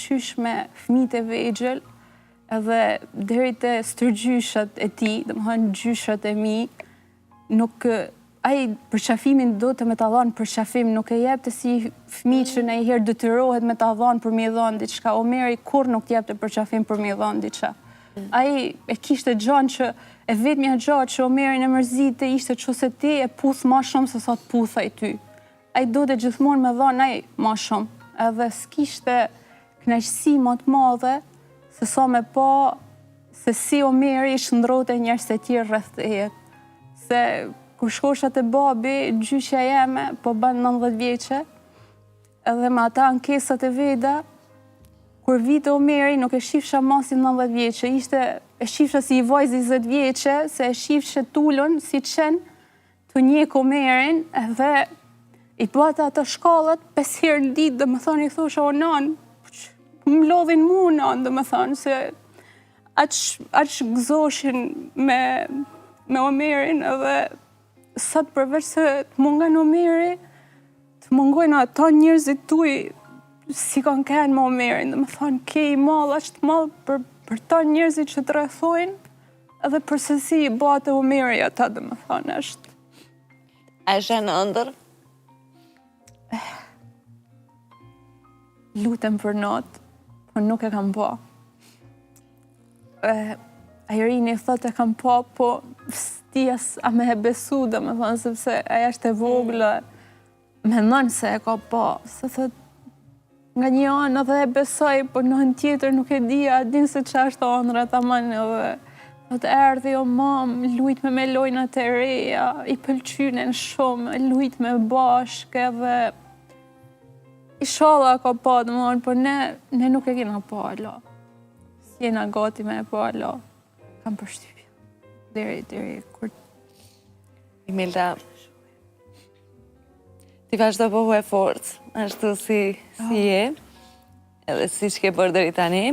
qysh me fëmijët e vegjël, edhe deri te stërgjyshat e tij, domethënë gjyshat e mi, nuk ai përqafimin do të me ta dhanë përqafim, nuk e jepte si fëmijë që ndonjëherë detyrohet me ta dhanë për me i dhanë diçka. Omeri kur nuk jepte përqafim për me i dhanë diçka. Ai e kishte gjanë që e vetmja gjatë që Omerin e mërzite ishte qose ti e puth ma shumë se sa të puthaj ty. Ai do të gjithmonë me dhanë ai ma shumë. Edhe s'kishte kënaqësi më të madhe se sa me pa se si Omeri i shndrote njerëz të tjerë rreth teje. Se kur shkosha te babi, gjyshja jeme po bën 90 vjeçe, edhe me ata ankesat e veda, kur vite Omeri nuk e shifsha masin 90 vjeçe, e shifsha si i vajzë 20 vjeçe, se e shifshe tullun si qenë të njek Omerin, edhe i bata ato shkallat 5 herë në ditë, dhe më thonë i thosha o nan, më lodhin mu nan, dhe më thonë, se aq gëzoshin me Omerin, edhe sa të përveç se të mungan Omeri, të mungojnë ata njerëzit tuj, si kanë kënë me Omerin, dhe më thonë, ke i malë, ashtë malë për ta njerëzit që të rrethojnë, edhe për se si i bate Omeri ata, dhe më thonë, ashtë. A ishe në ëndër? Lutem për natë, por nuk e kam pa. Airini thot e kam pa, po stijas a me e besu, dhe më thonë, sepse aja është e vogla, me nënë se e ka pa, se thot, nga një anë edhe e besoj, por në anë tjetër nuk e dija, din se që është ëndra ta manë, edhe thot erdhi o mam, lujt me lojnat e reja, i pëlqynen shumë, lujt me bashkë, edhe Inshallah ka pa të mënë, por ne nuk e kena pa ala. Si jena gati me e pa ala, kam përshtypje. Deri kur... Imelda, ti vazhdo bëhu e forcë, ashtu si je, edhe si që ke bërë deri tani,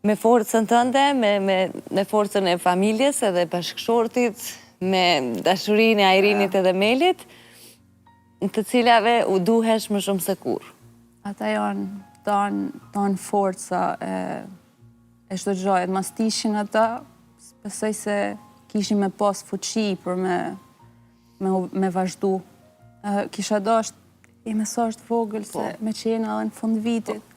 me forcën tënde, me forcën e familjes edhe bashkëshortit, me dashurinë e Airinit edhe Melit, në të cilave u duhesh më shumë se kur. Ata janë tanë forca e çdo gjajet. Mas tishin ata, besoj se kishin me pas fuqi për me vazhdu. Kisha dasht i mesazh të vogël se me që jena edhe në fund vitit,